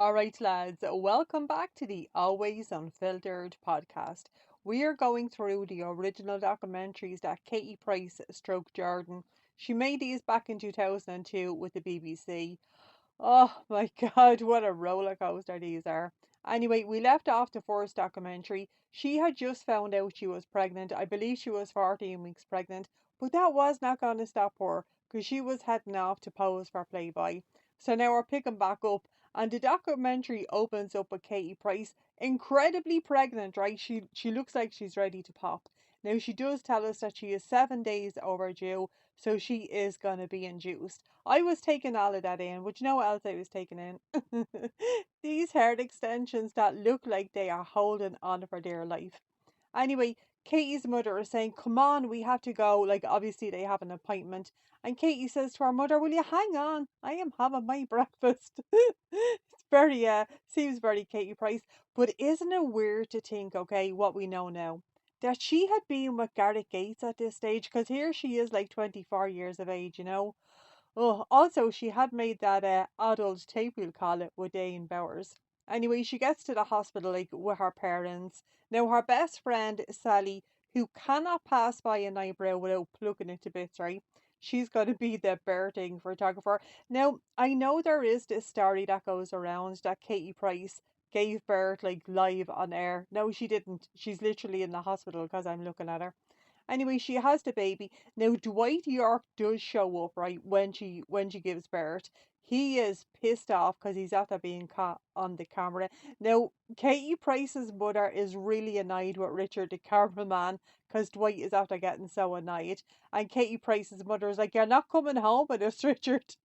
All right, lads, welcome back to the Always Unfiltered podcast. We are going through the original documentaries that Katie Price stroke Jordan. She made these back in 2002 with the BBC. Oh my God, what a roller coaster these are. Anyway, we left off the first documentary. She had just found out she was pregnant. I believe she was 14 weeks pregnant, but that was not going to stop her because she was heading off to pose for Playboy. So now we're picking back up, and the documentary opens up with Katie Price, incredibly pregnant, right? She looks like she's ready to pop. Now she does tell us that she is 7 days overdue, so she is gonna be induced. I was taking all of that in, but you know what else I was taking in? These hair extensions that look like they are holding on for dear life. Anyway, Katie's mother is saying, "Come on, we have to go." Like, obviously, they have an appointment. And Katie says to her mother, "Will you hang on? I am having my breakfast." It's very, seems very Katie Price. But isn't it weird to think, okay, what we know now? That she had been with Gareth Gates at this stage, because here she is like 24 years of age, you know? Oh, also, she had made that adult tape, we'll call it, with Dane Bowers. Anyway, she gets to the hospital like with her parents. Now, her best friend, Sally, who cannot pass by an eyebrow without plucking it to bits, right? She's going to be the birthing photographer. Now, I know there is this story that goes around that Katie Price gave birth like live on air. No, she didn't. She's literally in the hospital because I'm looking at her. Anyway, she has the baby. Now Dwight York does show up right when she gives birth. He is pissed off because he's after being caught on the camera. Now Katie Price's mother is really annoyed with Richard the cameraman because Dwight is after getting so annoyed. And Katie Price's mother is like, "You're not coming home with us, Richard."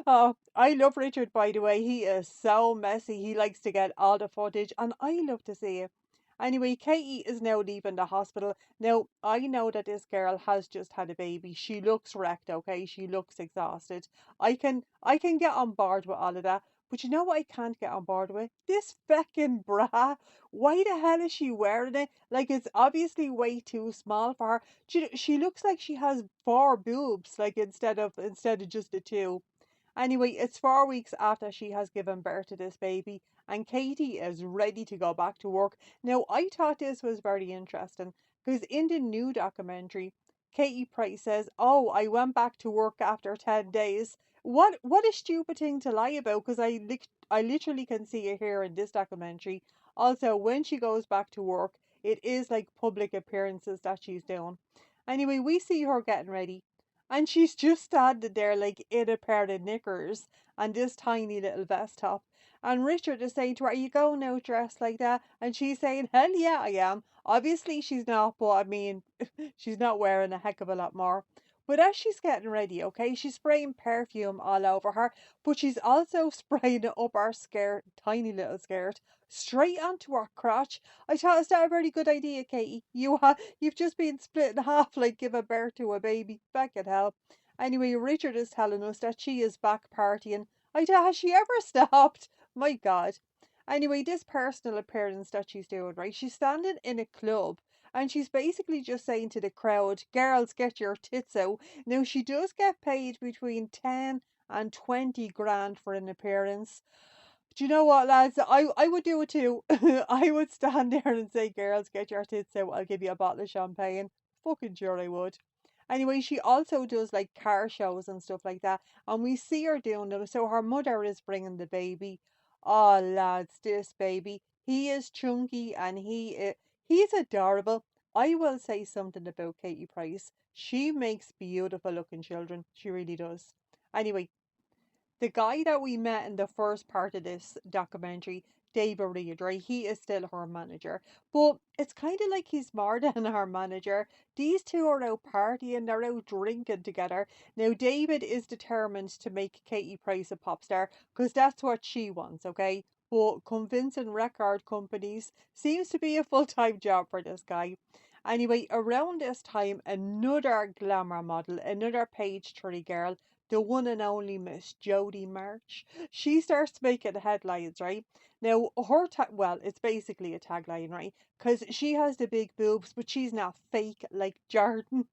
Oh, I love Richard, by the way. He is so messy. He likes to get all the footage, and I love to see it. Anyway, Katie is now leaving the hospital. Now, I know that this girl has just had a baby. She looks wrecked, okay? She looks exhausted. I can get on board with all of that. But you know what I can't get on board with? This feckin' bra. Why the hell is she wearing it? Like it's obviously way too small for her. She looks like she has four boobs, like instead of just the two. Anyway, it's 4 weeks after she has given birth to this baby, and Katie is ready to go back to work. Now, I thought this was very interesting because in the new documentary, Katie Price says, "Oh, I went back to work after 10 days." What a stupid thing to lie about because I literally can see it here in this documentary. Also, when she goes back to work, it is like public appearances that she's doing. Anyway, we see her getting ready. And she's just standing there like in a pair of knickers and this tiny little vest top. And Richard is saying to her, "Are you going out dressed like that?" And she's saying, "Hell yeah, I am." Obviously, she's not, but I mean, she's not wearing a heck of a lot more. But as she's getting ready, okay, she's spraying perfume all over her, but she's also spraying it up her skirt, tiny little skirt, straight onto her crotch. I thought, is that a very good idea, Katie? You've just been split in half like giving birth to a baby. Back at hell. Anyway, Richard is telling us that she is back partying. I thought, has she ever stopped? My God. Anyway, this personal appearance that she's doing, right? She's standing in a club and she's basically just saying to the crowd, "Girls, get your tits out." Now, she does get paid between 10 and 20 grand for an appearance. Do you know what, lads? I would do it too. I would stand there and say, "Girls, get your tits out. I'll give you a bottle of champagne." Fucking sure I would. Anyway, she also does like car shows and stuff like that. And we see her doing them. So her mother is bringing the baby. Oh, lads, this baby. He is chunky and he's adorable. I will say something about Katie Price. She makes beautiful looking children. She really does. Anyway, the guy that we met in the first part of this documentary, David Reed, right? He is still her manager. But it's kind of like he's more than her manager. These two are out partying, they're out drinking together. Now, David is determined to make Katie Price a pop star because that's what she wants, okay? But convincing record companies seems to be a full time job for this guy. Anyway, around this time, another glamour model, another page 3 girl, the one and only Miss Jodie March. She starts making headlines, right? Now, well, it's basically a tagline, right? Because she has the big boobs, but she's not fake like Jordan.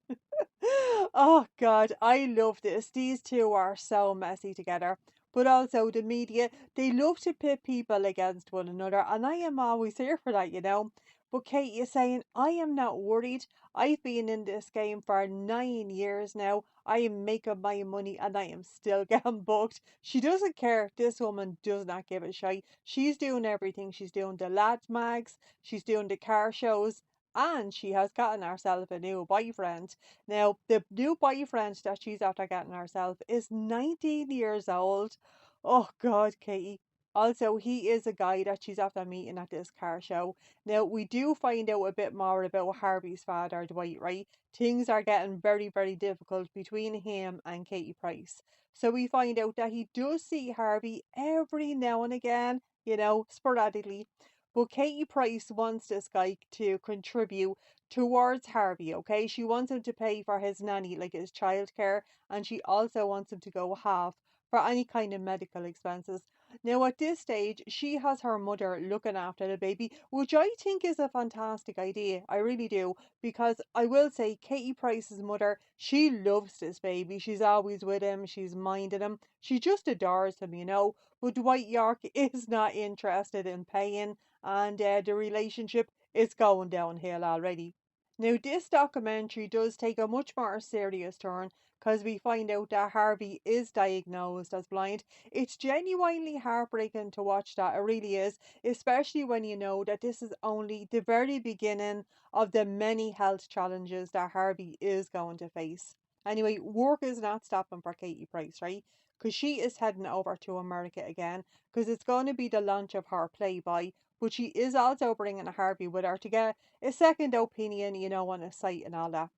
Oh, God, I love this. These two are so messy together. but also the media, they love to pit people against one another, and I am always here for that, you know. But Kate is saying, I am not worried. I've been in this game for 9 years now. I am making my money and I am still getting booked. She doesn't care. This woman does not give a shit. She's doing everything. She's doing the lads mags, she's doing the car shows, and she has gotten herself a new boyfriend. Now, the new boyfriend that she's after getting herself is 19 years old. Oh God, Katie. Also, he is a guy that she's after meeting at this car show. Now, we do find out a bit more about Harvey's father, Dwight, right? Things are getting very, very difficult between him and Katie Price. So we find out that he does see Harvey every now and again, you know, sporadically. But Katie Price wants this guy to contribute towards Harvey, okay? She wants him to pay for his nanny, like his childcare, and she also wants him to go half for any kind of medical expenses. Now, at this stage, she has her mother looking after the baby, which I think is a fantastic idea. I really do. Because I will say, Katie Price's mother, she loves this baby. She's always with him, she's minding him. She just adores him, you know. But Dwight York is not interested in paying, and the relationship is going downhill already. Now, this documentary does take a much more serious turn because we find out that Harvey is diagnosed as blind. It's genuinely heartbreaking to watch that, it really is, especially when you know that this is only the very beginning of the many health challenges that Harvey is going to face. Anyway, work is not stopping for Katie Price, right? Because she is heading over to America again because it's going to be the launch of her Playboy, but she is also bringing Harvey with her to get a second opinion, you know, on a site and all that.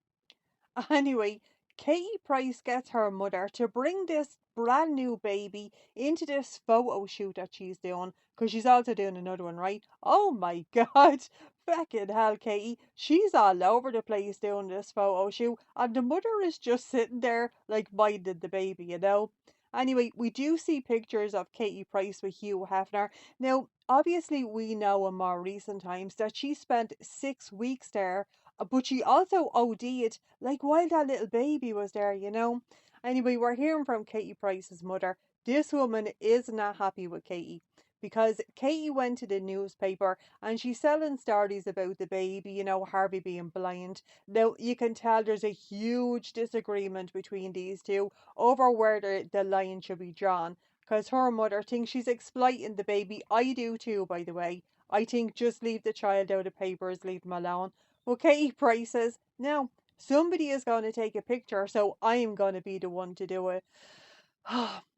Anyway, Katie Price gets her mother to bring this brand new baby into this photo shoot that she's doing, because she's also doing another one, right? Oh my God. Fucking hell, Katie. She's all over the place doing this photo shoot, and the mother is just sitting there, like, minding the baby, you know? Anyway, we do see pictures of Katie Price with Hugh Hefner. Now, obviously, we know in more recent times that she spent 6 weeks there, but she also OD'd like while that little baby was there, you know. Anyway, we're hearing from Katie Price's mother. This woman is not happy with Katie because Katie went to the newspaper and she's selling stories about the baby, you know, Harvey being blind. Now, you can tell there's a huge disagreement between these two over where the line should be drawn because her mother thinks she's exploiting the baby. I do too, by the way. I think just leave the child out of papers, leave him alone. Well, Katie Price says, no, somebody is going to take a picture, so I'm going to be the one to do it.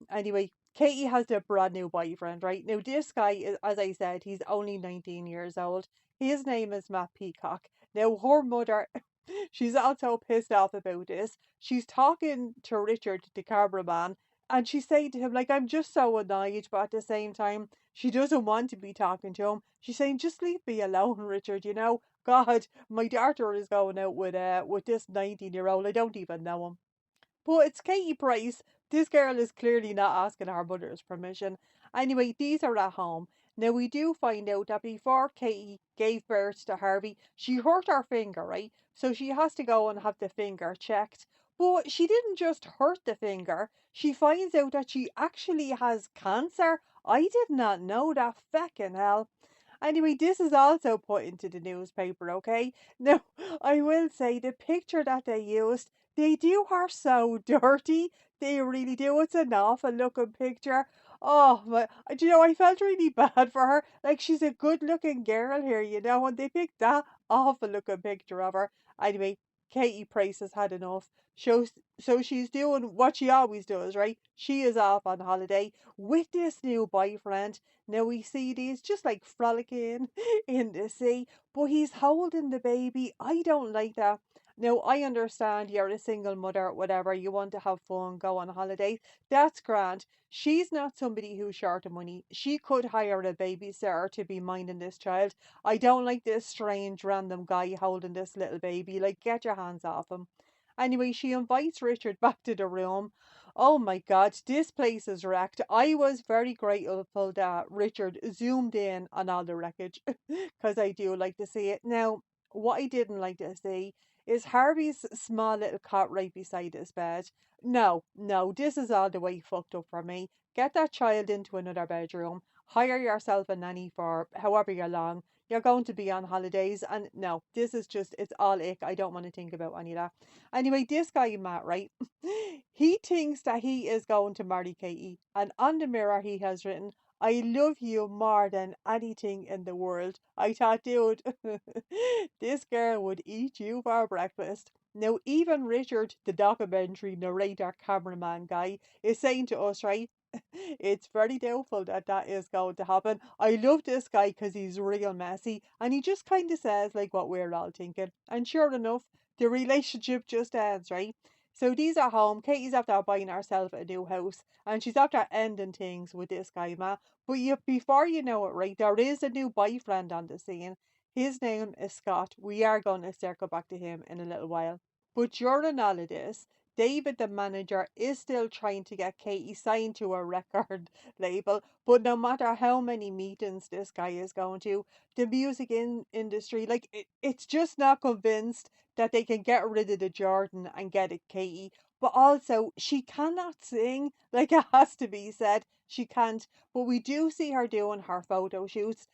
Anyway, Katie has a brand new boyfriend, right? Now, this guy, is, as I said, he's only 19 years old. His name is Matt Peacock. Now, her mother, she's also pissed off about this. She's talking to Richard, the cameraman, and she's saying to him, like, I'm just so annoyed, but at the same time, she doesn't want to be talking to him. She's saying, just leave me alone, Richard, you know? God, my daughter is going out with this 19-year-old. I don't even know him. But it's Katie Price. This girl is clearly not asking her mother's permission. Anyway, these are at home. Now, we do find out that before Katie gave birth to Harvey, she hurt her finger, right? So she has to go and have the finger checked. But she didn't just hurt the finger, she finds out that she actually has cancer. I did not know that. Feckin' hell. Anyway, this is also put into the newspaper, okay? Now, I will say the picture that they used, they do her so dirty. They really do. It's an awful looking picture. Oh, my, do you know, I felt really bad for her. Like, she's a good looking girl here, you know, and they picked that awful looking picture of her. Anyway, Katie Price has had enough. So she's doing what she always does, right? She is off on holiday with this new boyfriend. Now we see these just like frolicking in the sea, but he's holding the baby. I don't like that. Now I understand you're a single mother, whatever, you want to have fun, go on holidays. That's grand. She's not somebody who's short of money. She could hire a babysitter to be minding this child. I don't like this strange random guy holding this little baby. Like, get your hands off him. Anyway, she invites Richard back to the room. Oh my God, this place is wrecked. I was very grateful that Richard zoomed in on all the wreckage because I do like to see it. Now, what I didn't like to see Is Harvey's small little cot right beside his bed? No, no, this is all the way fucked up for me. Get that child into another bedroom. Hire yourself a nanny for however you're long. You're going to be on holidays, and no, this is just, it's all ick. I don't want to think about any of that. Anyway, this guy, Matt, right? He thinks that he is going to marry Katie, and on the mirror he has written, I love you more than anything in the world. I thought, dude, this girl would eat you for breakfast. Now, even Richard, the documentary narrator, cameraman guy, is saying to us, right, it's very doubtful that that is going to happen. I love this guy because he's real messy and he just kind of says like what we're all thinking. And sure enough, the relationship just ends, right? So these are home. Katie's after buying herself a new house and she's after ending things with this guy, Ma. But you, before you know it, right, there is a new boyfriend on the scene. His name is Scott. We are going to circle back to him in a little while. But during all of this, David, the manager, is still trying to get Katie signed to a record label. But no matter how many meetings this guy is going to, the industry, like, it's just not convinced that they can get rid of the Jordan and get it Katie. But also, she cannot sing. Like, it has to be said. She can't. But we do see her doing her photo shoots.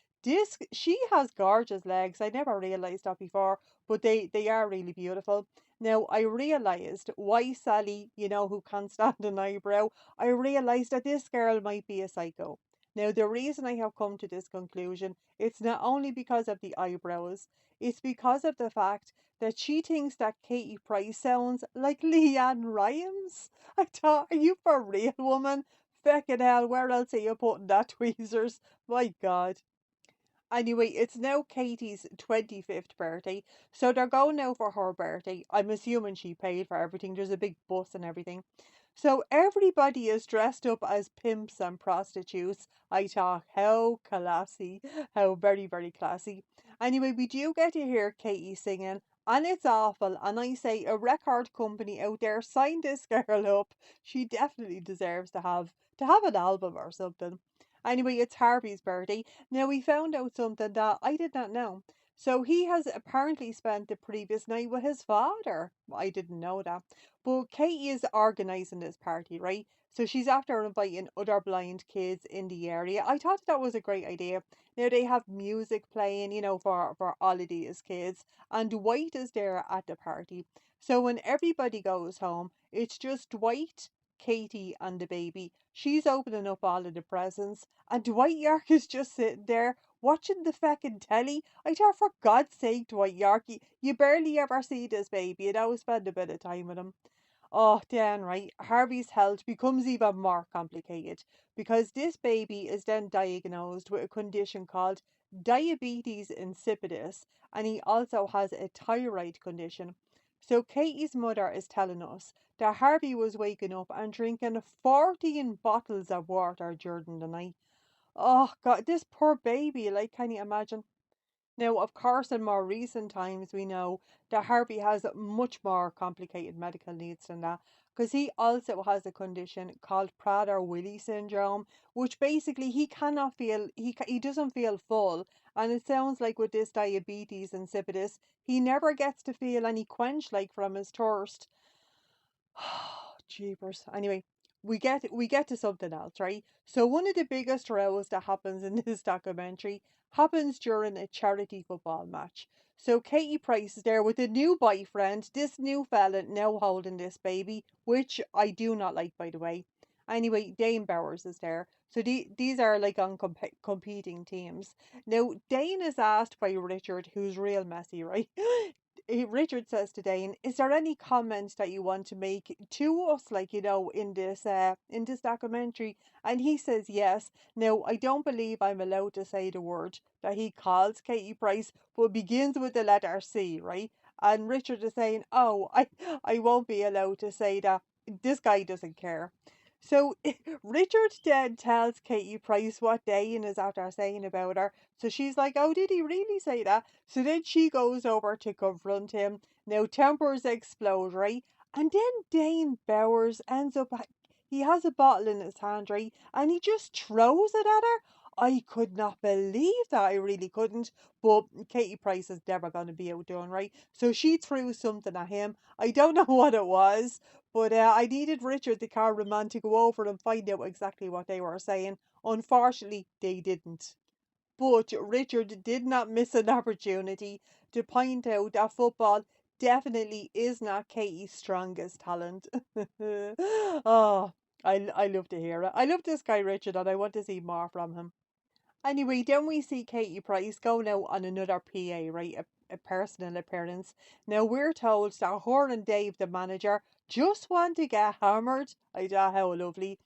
She has gorgeous legs. I never realized that before, but they are really beautiful. Now, I realised why Sally, who can't stand an eyebrow, I realised that this girl might be a psycho. Now, the reason I have come to this conclusion, it's not only because of the eyebrows, it's because of the fact that she thinks that Katie Price sounds like Leanne Rimes. I thought, are you for real, woman? Feckin' hell, where else are you putting that tweezers? My God. Anyway, it's now Katie's 25th birthday, so they're going now for her birthday. I'm assuming she paid for everything. There's a big bus and everything. So everybody is dressed up as pimps and prostitutes. I thought, how classy, how very, very classy. Anyway, we do get to hear Katie singing, and it's awful. And I say, a record company out there, sign this girl up. She definitely deserves to have an album or something. Anyway, it's Harvey's birthday. Now we found out something that I did not know. So he has apparently spent the previous night with his father. I didn't know that. But Katie is organising this party, right? So she's after inviting other blind kids in the area. I thought that was a great idea. Now they have music playing, for all of these kids. And Dwight is there at the party. So when everybody goes home, it's just Dwight, Katie, and the baby. She's opening up all of the presents. And Dwight York is just sitting there watching the feckin' telly. I thought, for God's sake, Dwight York, you barely ever see this baby. You always spend a bit of time with him. Oh, then, right, Harvey's health becomes even more complicated because this baby is then diagnosed with a condition called diabetes insipidus, and he also has a thyroid condition. So, Katie's mother is telling us that Harvey was waking up and drinking 14 bottles of water during the night. Oh, God, this poor baby, like, can you imagine? Now, of course, in more recent times, we know that Harvey has much more complicated medical needs than that because he also has a condition called Prader-Willi syndrome, which basically he cannot feel, he doesn't feel full. And it sounds like with this diabetes insipidus, he never gets to feel any quench like from his thirst. Jeepers. Anyway, we get to something else, right? So one of the biggest rows that happens in this documentary happens during a charity football match. So Katie Price is there with a new boyfriend, this new fella now holding this baby, which I do not like, by the way. Anyway, Dane Bowers is there. So these are like on competing teams. Now, Dane is asked by Richard, who's real messy, right? Richard says to Dane, "Is there any comments that you want to make to us, like in this documentary?" And he says yes. Now, I don't believe I'm allowed to say the word that he calls Katie Price, but it begins with the letter C, right? And Richard is saying, "Oh, I won't be allowed to say that." This guy doesn't care. So Richard then tells Katie Price what Dane is after saying about her. So she's like, "Oh, did he really say that?" So then she goes over to confront him. Now tempers explode, right? And then Dane Bowers ends up, he has a bottle in his hand, right? And he just throws it at her. I could not believe that. I really couldn't. But Katie Price is never going to be outdone, right? So she threw something at him. I don't know what it was, but I needed Richard, the cameraman, to go over and find out exactly what they were saying. Unfortunately, they didn't. But Richard did not miss an opportunity to point out that football definitely is not Katie's strongest talent. Oh, I love to hear it. I love this guy Richard, and I want to see more from him. Anyway, then we see Katie Price going out on another PA, right? A personal appearance. Now we're told that her and Dave, the manager, just want to get hammered. I don't know how lovely.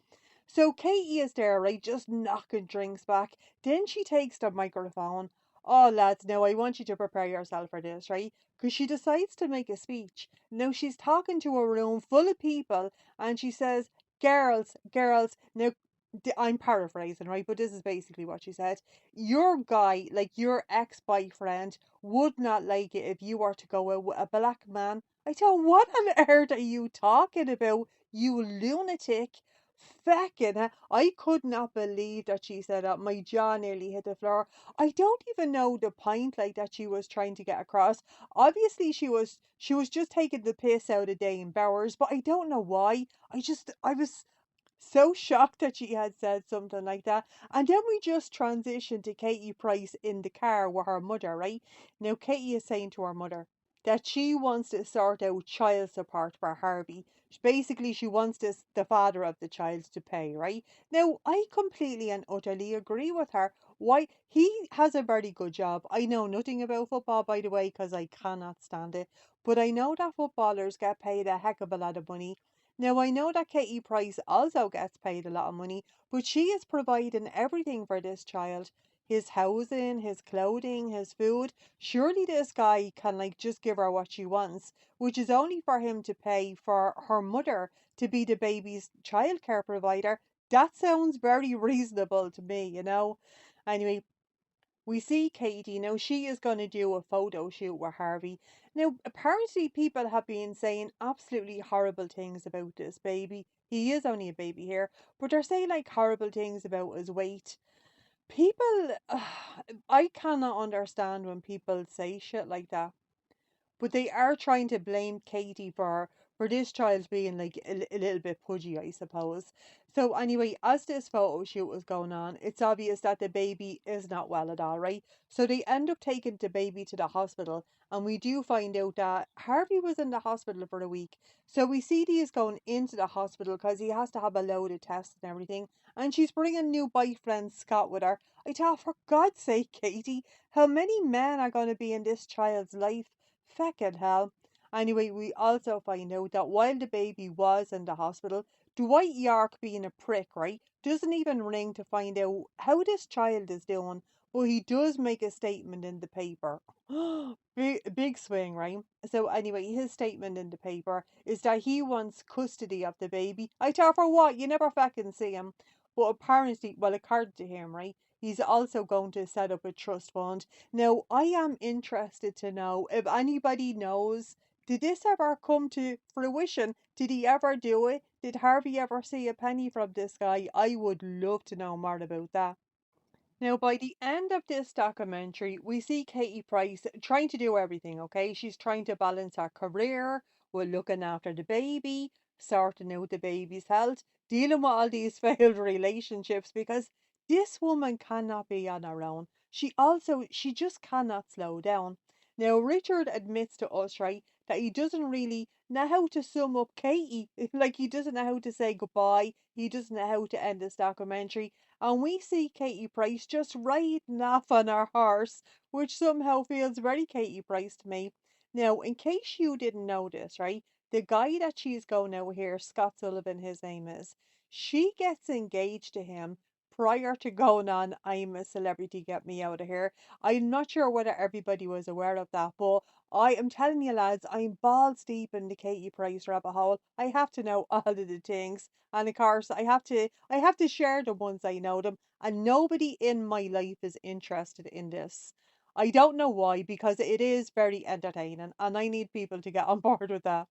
So Katie is there, right, just knocking drinks back. Then she takes the microphone. Oh, lads, now I want you to prepare yourself for this, right? Because she decides to make a speech. Now she's talking to a room full of people and she says, girls, girls, now I'm paraphrasing, right? But this is basically what she said. Your guy, like your ex-boyfriend, would not like it if you were to go out with a black man. I thought, what on earth are you talking about, you lunatic? Feckin' I could not believe that she said that. My jaw nearly hit the floor. I don't even know the point like that she was trying to get across. Obviously she was just taking the piss out of Dane Bowers, but I don't know why. I was so shocked that she had said something like that. And then we just transitioned to Katie Price in the car with her mother, right? Now, Katie is saying to her mother that she wants to sort out child support for Harvey. Basically, she wants the father of the child to pay, right? Now, I completely and utterly agree with her. Why? He has a very good job. I know nothing about football, by the way, because I cannot stand it. But I know that footballers get paid a heck of a lot of money. Now, I know that Katie Price also gets paid a lot of money, but she is providing everything for this child: his housing, his clothing, his food. Surely this guy can, like, just give her what she wants, which is only for him to pay for her mother to be the baby's childcare provider. That sounds very reasonable to me. Anyway, we see Katie. Now she is going to do a photo shoot with Harvey. Now, apparently, people have been saying absolutely horrible things about this baby. He is only a baby here, but they're saying like horrible things about his weight. People, I cannot understand when people say shit like that, but they are trying to blame Katie for this child being like a little bit pudgy, I suppose. So anyway, as this photo shoot was going on, it's obvious that the baby is not well at all, right? So they end up taking the baby to the hospital, and we do find out that Harvey was in the hospital for a week. So we see he is going into the hospital because he has to have a load of tests and everything, and she's bringing new boyfriend Scott with her. I thought, for God's sake, Katie, how many men are going to be in this child's life? Feckin' hell. Anyway, we also find out that while the baby was in the hospital, Dwight York, being a prick, right, doesn't even ring to find out how this child is doing, but he does make a statement in the paper. Big swing, right? So anyway, his statement in the paper is that he wants custody of the baby. I thought, for what? You never fucking see him. But apparently, well, according to him, right, he's also going to set up a trust fund. Now, I am interested to know if anybody knows, did this ever come to fruition? Did he ever do it? Did Harvey ever see a penny from this guy? I would love to know more about that. Now, by the end of this documentary, we see Katie Price trying to do everything, okay? She's trying to balance her career with looking after the baby, sorting out the baby's health, dealing with all these failed relationships, because this woman cannot be on her own. She just cannot slow down. Now, Richard admits to us, right, that he doesn't really know how to sum up Katie. Like, he doesn't know how to say goodbye. He doesn't know how to end this documentary, and we see Katie Price just riding off on her horse, which somehow feels very Katie Price to me. Now, in case you didn't know this, right, the guy that she's going out here, Scott Sullivan, his name is, she gets engaged to him prior to going on I'm a Celebrity, Get Me Out of Here. I'm not sure whether everybody was aware of that, but I am telling you, lads, I'm balls deep in the Katie Price rabbit hole. I have to know all of the things. And of course, I have to share them once I know them, and nobody in my life is interested in this. I don't know why, because it is very entertaining, and I need people to get on board with that.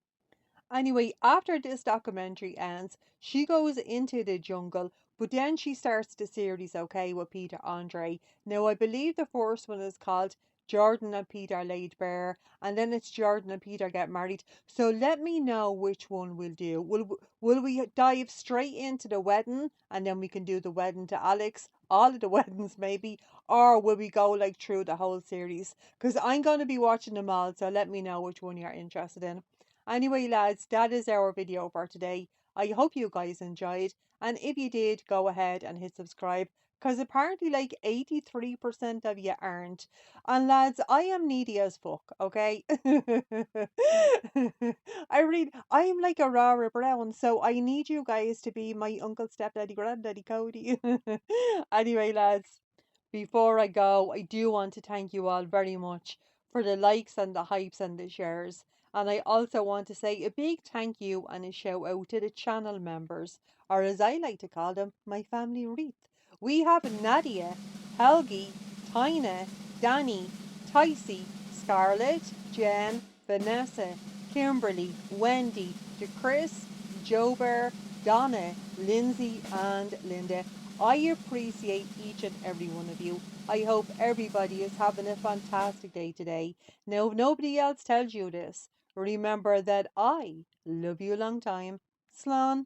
Anyway, after this documentary ends, she goes into the jungle, But then she starts the series, okay, with Peter Andre. Now, I believe the first one is called Jordan and Peter Laid Bare, and then it's Jordan and Peter Get Married. So let me know which one we'll do. Will we dive straight into the wedding, and then we can do the wedding to Alex, all of the weddings maybe, or will we go like through the whole series? Because I'm going to be watching them all, so let me know which one you're interested in. Anyway, lads, that is our video for today. I hope you guys enjoyed, and if you did, go ahead and hit subscribe, because apparently like 83% of you aren't. And lads, I am needy as fuck, okay? I'm like a Rara Brown, so I need you guys to be my uncle, stepdaddy, granddaddy, Cody. Anyway, lads, before I go, I do want to thank you all very much for the likes and the hypes and the shares. And I also want to say a big thank you and a shout out to the channel members, or as I like to call them, my family wreath. We have Nadia, Helgi, Tina, Danny, Ticey, Scarlett, Jen, Vanessa, Kimberly, Wendy, DeChris, Joe Bear, Donna, Lindsay, and Linda. I appreciate each and every one of you. I hope everybody is having a fantastic day today. Now, if nobody else tells you this, remember that I love you a long time. Slán.